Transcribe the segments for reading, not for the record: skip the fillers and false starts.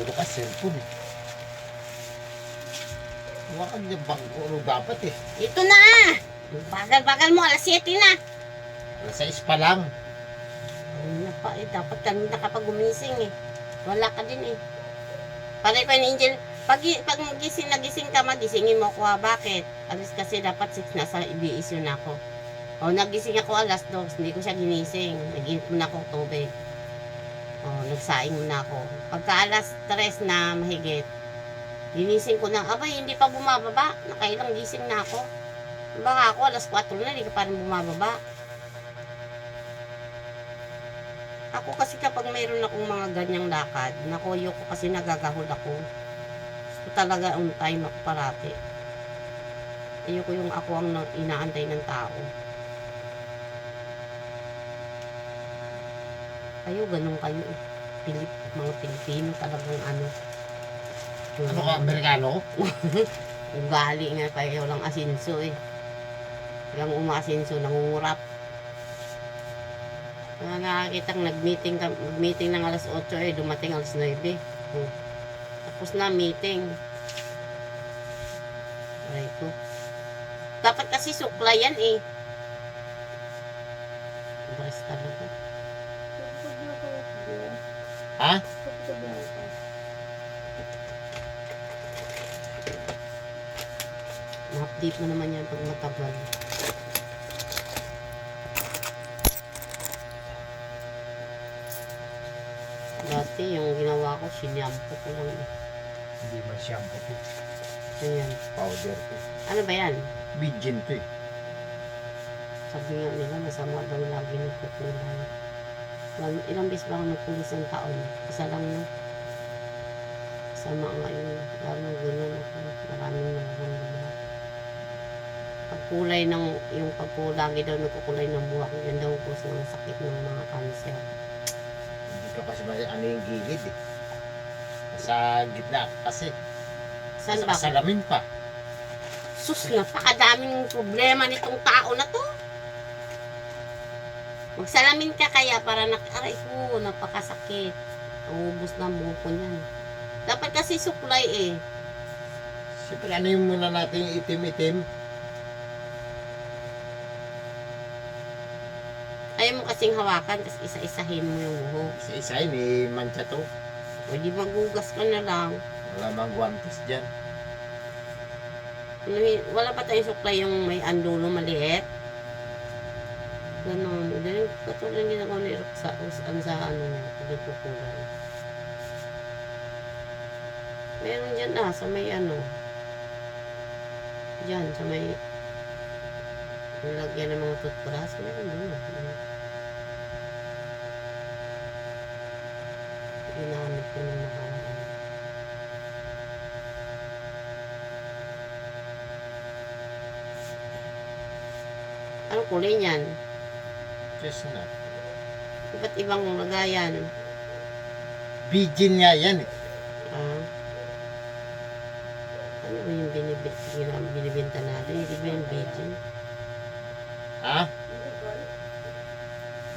Puro ka cellphone eh. Huwag niya bang ano dapat eh. Ito na! Bagal-bagal mo, alas 7 na. Alas 6 pa lang. Ayun na pa eh, dapat kanina kapag gumising eh. Wala ka din eh. Pare pa ni Angel, pag nagising ka, magisingin mo ako ha. Bakit? Alas kasi dapat 6 na sa ibiis yun ako. O, nagising ako alas 2, hindi ko siya ginising. Nag-init mo na ako tubig. O, nagsaing mo na ako. Pagka alas 3 na mahigit, ginising ko na, abay, hindi pa bumababa. Nakailang gising na ako. Baka ako, alas 4 na, hindi ka pa rin bumababa. Ako kasi kapag mayroon akong mga ganyang lakad, nakuyo ko kasi nagagahol ako. Gusto talaga on time ako parati. Ayoko yung ako ang inaantay ng tao. Kayo, ganun kayo. Mga Pilipino talagang ano. Ano ka, Amerikano? Ugali nga tayo lang asinso eh. Lang umasinso, nangungurap. Nakakita nag-meeting ng alas 8 eh, dumating alas 9. Tapos na meeting. Aray ko. Dapat kasi suklayan eh. Baris talaga. Ha? Ma-update mo naman yan pag matagal. Dati yung ginawa ko, sinyampoo ko lang. Hindi man shampoo to. Ayan. Powder to. Ano ba yan? Virgin to eh. Sabi nga nila, masama daw lagi nagkukulay. Ilang beses ba ako nagpulis ng taon? Isa lang na. Sama nga yun. Lalo ganyan ako. Maraming nagkukulay. Pagkulay ng, yung pagkulagi daw nagkukulay ng buhok, yan daw po ng sakit ng mga cancer. Hindi ka kasi ano yung gilid eh. Sa gitna kasi. Saan ba? Salamin pa. Sus, napakadaming problema nitong tao na to. Magsalamin ka kaya para aray ko, napakasakit. Ubus na ang buhok ko niyan. Dapat kasi suklay eh. Siyempre ano yung muna natin yung itim-itim. Ayaw mo kasing hawakan, tapos isa-isahin mo yung buhok. Isa-isa yun eh, mancha to. O di magugas ka na lang. Wala mang guantes dyan. Wala pa tayong suklay yung may andulo maliit. Ganon. Dahil katulad yung ginagawa ni Rox sa ano niya, pagkukulay. Meron dyan sa may ano. Dyan, sa may nilagyan ng mga toothbrush. Meron dyan. Ginamit ko ng nakaraan. Anong kulay niyan? Chestnut. Iba't ibang lagayan. Virgin nga yan eh. Ano ba yung binibenta natin? Hindi ba yung virgin? Ha?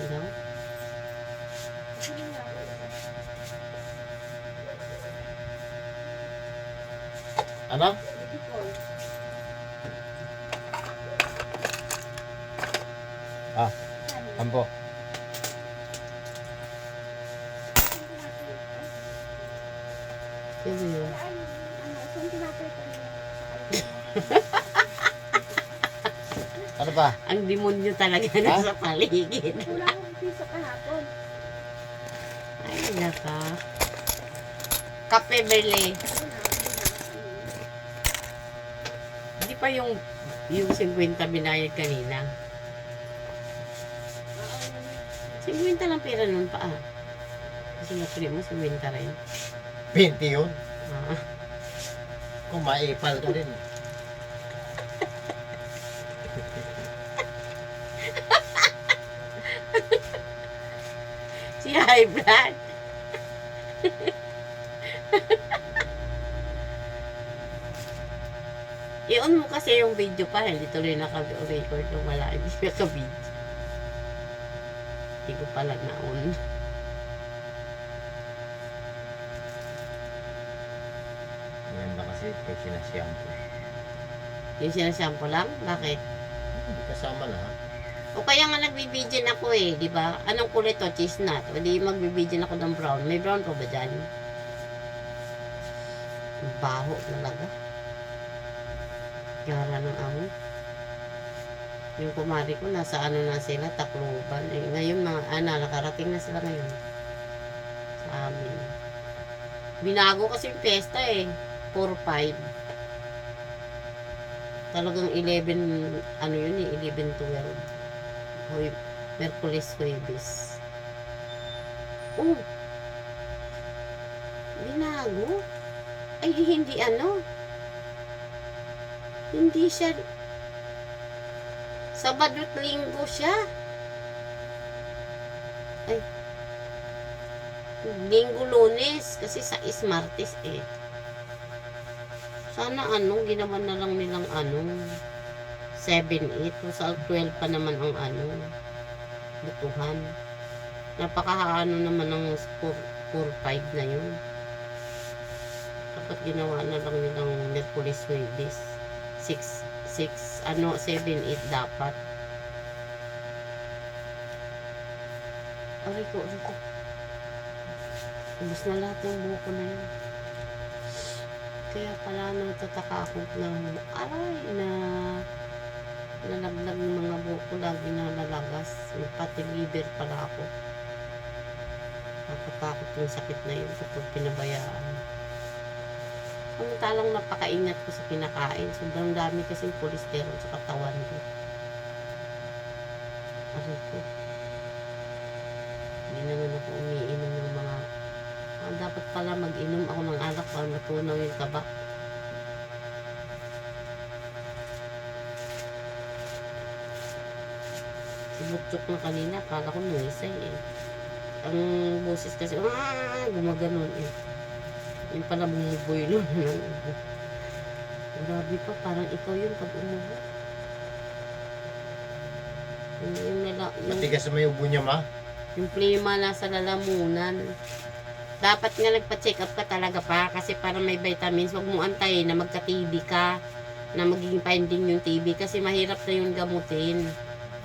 Ano? Ano? Ambo. Sino yun? Ano ba? Ang demonyo talaga na sa paligid. Wala akong piso kahapon. Ay, naka. Kape beli. Hindi pa yung 50 binayad kanina. 50 lang pera nun pa Kasi napili mo 50 rin. 20 yun. Ah. Kung maipal ka rin. Si high blood. I-on mo kasi yung video pa, hindi tuloy naka-record yung wala, hindi naka-video. Hindi ko pala na-on. kasi pag sinasiyampo. Yung sinasampo lang? Bakit? Hindi kasama lahat. O kaya nga nagbibidyan ako eh, di ba? Anong kulay to? Chestnut. O di magbibidyan ako ng brown. May brown pa ba dyan? Ang baho talaga. Gara ng amo. Yung kumari ko, nasa ano na sila, Tacloban. Eh, ngayon nakarating na sila ngayon. Sa amin. Binago kasi yung pesta eh. 4-5. Talagang 11, ano yun eh, 11-12. Merkulis, Huwebes. Oh! Binago? Ay, hindi ano. Hindi siya. Sabado't Linggo siya. Ay. Linggo, Lunes. Kasi sa Martes eh. Sana ano, ginawa na lang nilang ano. 7-8. Sa 12 pa naman ang ano. Butuhan. Napakaano naman ng 4-5 na yun. Dapat ginawa na lang nilang Merkulis, Huwebes. 7-8 dapat. Aray ko. Ubus na lahat ng buko na yun. Kaya pala nagtataka ako na nalaglag ng mga buko, lagi na nalagas. Pati liver pala ako. Nakatakot yung sakit na yun kapag pinabayaan. Samantalang napakaingat ko sa kinakain. Sobrang dami kasing cholesterol sa katawan ko. Aray ko. Hindi naman ako umiinom ng mga... dapat pala mag-inom ako ng alak para matunaw yung taba. Si Butchok na kanina, akala ko nuisay eh. Ang boses kasi, gumaganon eh. Yung pala bumuboy nun. Grabe pa, parang ikaw yun pag umubo. Matigas naman yung ubo niya, ma. Yung plema nasa lalamunan. Dapat nga nagpa-check up ka talaga pa kasi para may vitamins. Huwag mo antayin na magka-TB ka, na magiging finding yung TB kasi mahirap na yung gamutin.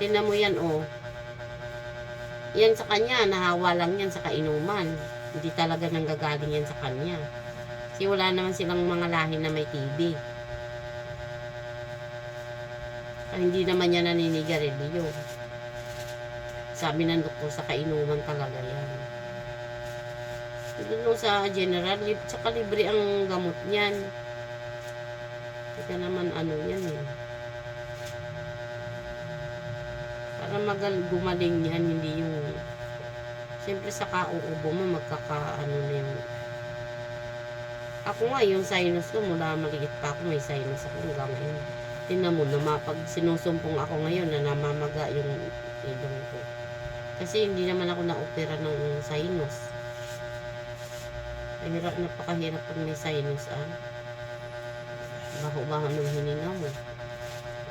Tingnan mo yan, oh. Yan sa kanya, nahawa lang yan sa kainuman. Hindi talaga nanggagaling yan sa kanya. Kasi wala naman silang mga lahi na may TB. Hindi naman yan naninigarilyo. Sabi ng doktor, sa kainuman talaga yan. Doon sa general, tsaka libre ang gamot niyan. Kaya naman ano yan eh. Para gumaling yan, hindi yung... Siyempre sa kauubo mo, magkakaano na yung... Ako nga, yung sinus ko, mula maliit pa ako, may sinus ako hanggang ngayon. Tingnan mo, pag sinusumpong ako ngayon, na namamaga yung ilong ko. Kasi hindi naman ako na-opera ng sinus. Napakahirap pag may sinus, Baho-baho ng hininga mo.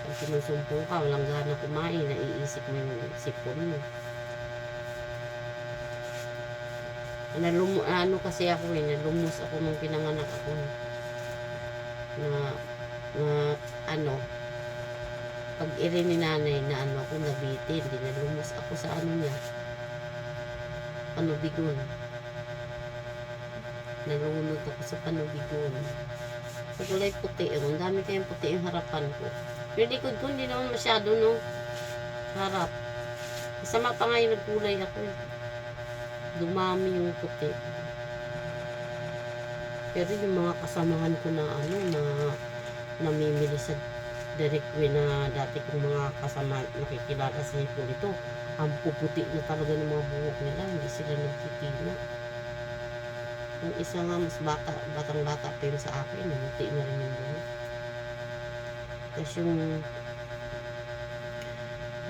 Pag sinusumpong ka, walang gana kumain, naiisip mo yung sipon mo. Kasi ako nalumos ako nung pinanganak ako. Pag iri ni nanay na ako nabitin, dinalumos ako sa niya. Panubigon. Nalunod ako sa panubigon. Sa kulay puti, ang dami kayong puti yung harapan ko. Yung likod ko, hindi naman masyado, no? Harap. Masama pa nga yung nagkulay ako, Dumami yung puti. Pero yung mga kasamahan ko na, namimili sa direct way na dati kong mga kasama, nakikilala sa Hipólito, ang puputi na talaga ng mga buhok nila, hindi sila nagtitina. Yung isa nga mas batang-bata pa yun sa akin, namuti na rin yung buhok. Tapos yung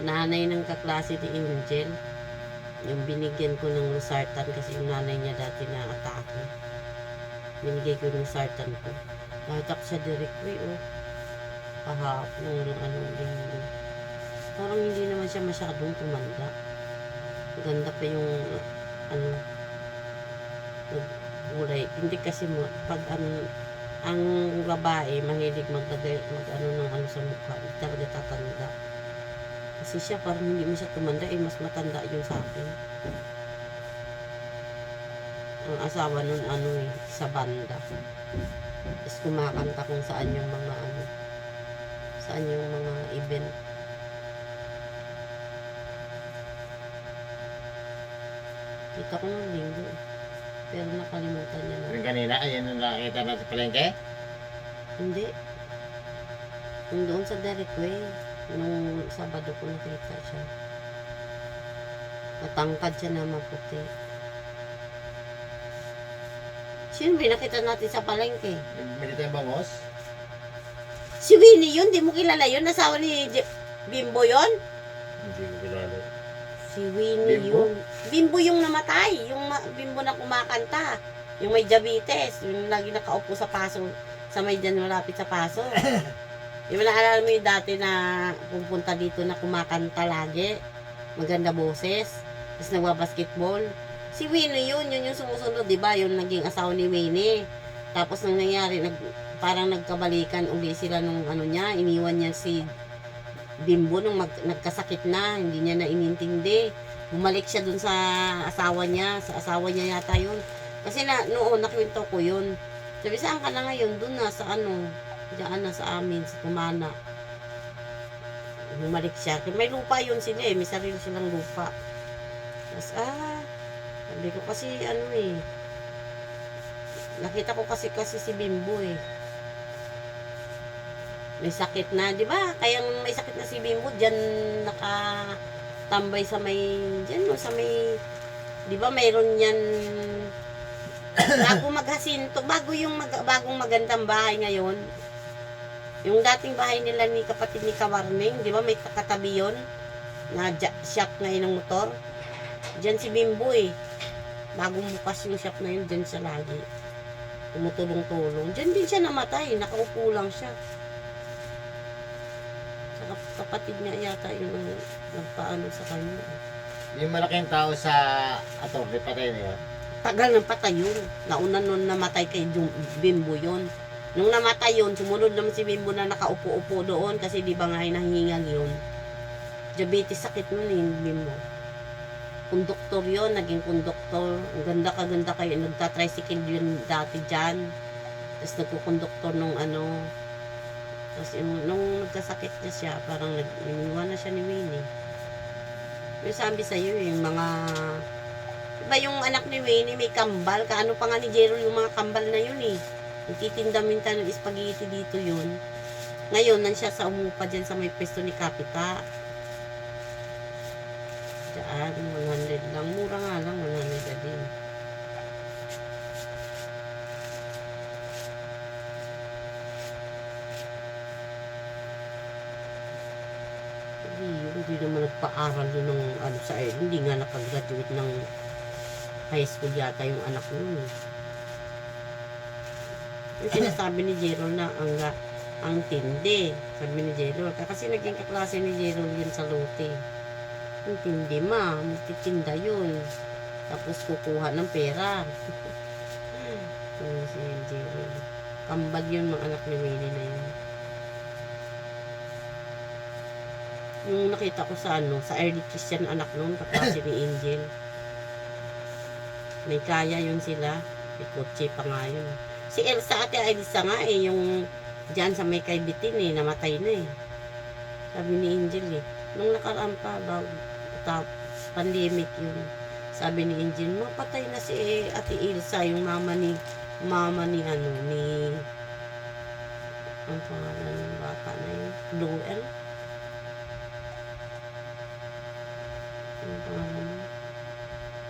nanay ng kaklase ni Angel, yung binigyan ko ng losartan kasi yung nanay niya dati na atake. Binigay ko yung losartan ko. Natak siya direct way, kahapon ng linggo. Parang hindi naman siya masyadong tumanda. Ganda pa yung nagkulay. Hindi kasi pag Ang babae, mahilig mag ano ng ano sa mukha. Hindi talaga tatanda. Kasi siya parang hindi mo siya tumanda, mas matanda yun sa akin. Ang asawa nun ano sa banda. Tapos kumakanta kung saan yung mga ano, saan yung mga event. Kita ko ng linggo. Pero nakalimutan niya na. Yung kanina, ayan yung nakita natin sa palengke. Hindi. Yung doon sa Derek Way. Nung Sabado ko nakita siya. Matangkad siya na maputi. Sino binakita natin sa palengke? Milito yung bangos. Si Winnie yun, di mo kilala yun? Nasawa ni Bimbo yun? Hindi ko kilala. Si Winnie Bimbo? yun. Bimbo yung namatay. Yung Bimbo na kumakanta. Yung may diabetes. Yung lagi nakaupo sa paso. Sa may dyan malapit sa paso. Yung naalala mo yung dati na pupunta dito na kumakanta lagi. Maganda boses. Tapos nagbabasketball. Si Winnie yun. Yun yung sumusunod, di ba? Yung naging asawa ni Winnie. Tapos nang nangyari, parang nagkabalikan uli sila nung ano niya. Iniwan niya si Bimbo nung nagkasakit na. Hindi niya na inintindi. Bumalik siya dun sa asawa niya. Sa asawa niya yata yun. Kasi noon nakwento ko yun. Sabi, saan ka na ngayon? Dun na sa ano. Diyan na sa amin, sa Tumana. Bumalik siya. May lupa yun sila May sarili silang lupa. Tapos, sabi ko kasi nakita ko kasi si Bimbo may sakit na, di ba? Kaya may sakit na si Bimbo, diyan nakatambay sa may, diyan sa may, di ba mayroon yan, bago maghasinto, bagong magandang bahay ngayon. Yung dating bahay nila ni kapatid ni Kawarning, di ba may katabi yun, na shop ngayon ng motor. Diyan si Bimbo bagong bukas yung shop na yun, diyan siya lagi. Tumutulong-tulong. Diyan din siya namatay, nakaupo lang siya. Kapatid niya yata yung nagpaano sa kanya. Yung malaking tao sa attorney, patay na yun. Tagal ng patay yun. Nauna nun namatay kay Bimbo yun. Nung namatay yun, sumunod naman si Bimbo na nakaupo-upo doon kasi di ba nga hinahingal yun. Diabetes sakit nun Bimbo. Konduktor yun, naging konduktor. Ang ganda kayo. Nagta-tricycle yun dati dyan. Tapos nagkukonduktor nung ano. Tapos nung nagkasakit na siya, parang iniwan na siya ni Winnie. Yung sabi sa'yo, yung mga... Diba yung anak ni Winnie may kambal? Kaano pa nga ni Jero yung mga kambal na yun Nagtitinda minsan ng spaghetti dito yun. Ngayon, siya sa umupa dyan sa may pwesto ni Kapita. Diyan, 100 lang. Mura nga lang, 100 na din. Hindi naman nagpa-aral doon ng ano sa hindi nga nakagraduate ng high school yata yung anak nun. Yung sinasabi ni Gerald na ang tindi. Sabi ni Gerald. Kasi naging kaklase ni Gerald yun sa lote. Ang tindi magtitinda yun. Tapos kukuha ng pera. Si Gerald. Kambal yun mga anak ni Winnie na yun. Yung nakita ko sa sa early Christian anak nun, kaklase ni Angel. May kaya yun sila. May kotse pa nga yun. Si Elsa ate Elsa nga yung dyan sa may Kaybitin namatay na Sabi ni Angel nung nakaraan pa pandemic yun. Sabi ni Angel, mapatay na si ate Elsa, yung mama ni ang pangalan ng bata na yun, Noel. Ang pangalan mo.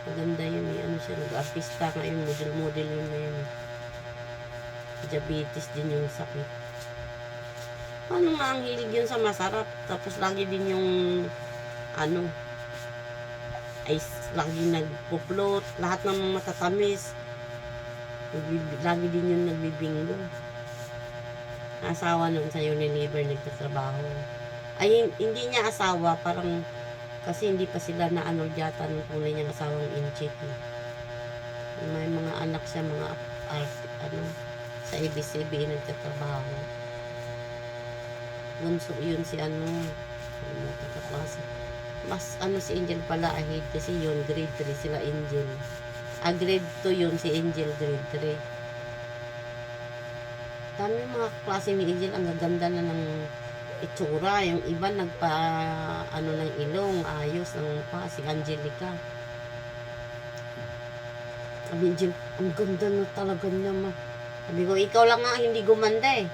Maganda yun ano siya, nag-artista ngayon, model yun na yun. Diabetes din yung sakit. Ano nga ang hilig yun sa masarap. Tapos lagi din yung lagi nagpuplot. Lahat ng matatamis. Lagi din yung nagbibingo. Asawa nun sa Unilever nagtatrabaho. Ay, hindi niya asawa. Parang kasi hindi pa sila na yata ng tunay niyang asawang in-check. May mga anak siya, mga Sa ABCBN nagtatrabaho. Bunso yun si ano, kaklase. Mas ano si Angel pala ahead kasi yun grade 3 sila Angel. Grade 2 yun si Angel, grade 3. Dami yung mga klase ni Angel, ang gaganda na ng itsura. Yung iba nagpa ano ng ilong, ayos ng pa si Angelica. Sabi Angel, ang ganda na talaga niya ma. Sabi ko, ikaw lang nga hindi gumanda eh.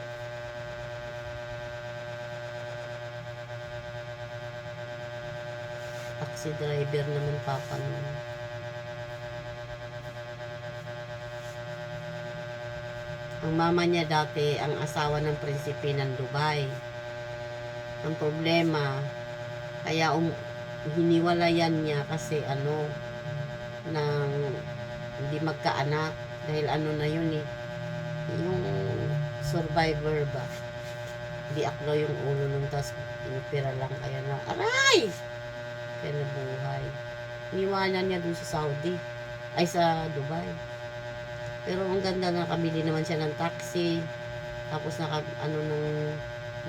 Taxi driver naman papa niya. Ang mama niya dati, ang asawa ng prinsipe ng Dubai. Ang problema, kaya hiniwalayan niya kasi ano, nang hindi magkaanak. Dahil ano na yun eh, yung survivor ba. Hindi aklo yung ulo nung tas pera lang kaya na, aray! Kaya nabuhay. Iniwanan niya dun sa Saudi, ay sa Dubai. Pero ang ganda na kabili naman siya ng taxi. Tapos ano ng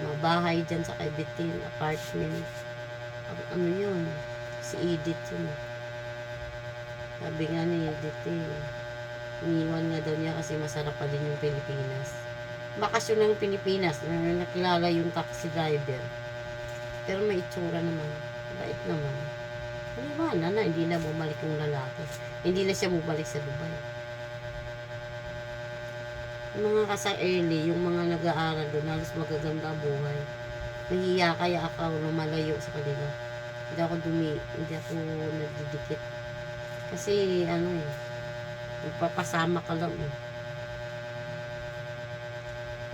mga bahay dyan sa Kaibitin, apartment. Ano yun? Si Edith yun. Sabi nga ni Edith iniwan nga daw niya kasi masarap pa din yung Pilipinas. Bakasyon ng Pilipinas, nakilala yung taxi driver. Pero may itsura naman. Bait naman. Iniwanan na, hindi na bumalik yung lalaki. Hindi na siya bumalik sa Dubai. Yung mga kasa-early, yung mga nag-aaral doon, halos magaganda ang buhay. Nahiya kaya ako lumalayo sa kanila. Hindi ako nagdidikit. Kasi ano eh, magpapasama ka lang eh.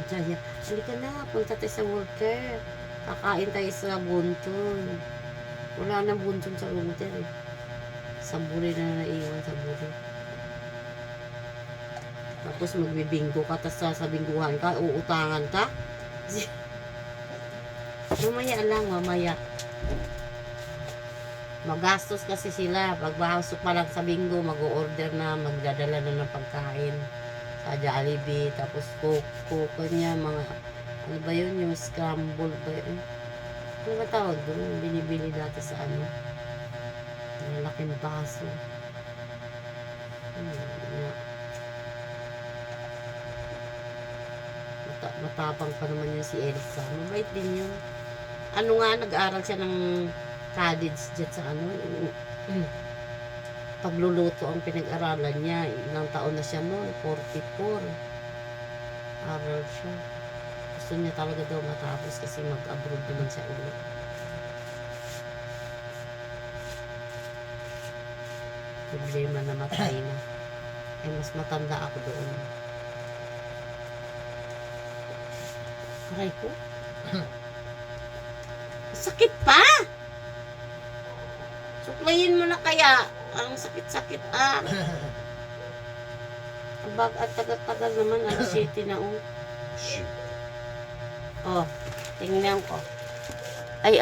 Jaya, halika na, punta tayo sa Walter. Kakain tayo sa Bonton. Wala nang Bonton sa Walter eh. Sa buri na naiwan sa buri. Tapos magbibinggo ka, tapos sabingguhan ka, uutangan ka. Mamaya lang, mamaya. Magastos kasi sila. Pagbahasok pa lang sa binggo, mag-o-order na, magdadala na ng pagkain sa Jollibee, tapos coke niya, mga, ano ba yun, yung scramble ba yun? Ano ba tawag doon? Binibili dati sa ano? Malaking baso. Matapang pa naman yun si Elsa. Mabait din yun. Ano nga, nag-aral siya ng cottage jet sa ano. Pagluluto ang pinag-aralan niya. Ilang taon na siya noon. 44. Aral siya. Gusto niya talaga daw matapos kasi mag-abroad naman siya ulit. Problema na matay na. Eh, mas matanda ako doon. Aray ko. Sakit pa! Suklayin mo na kaya. Ang sakit-sakit ah. At tagal-tagal naman. Alas 7 na oh. Oh, tingnan ko.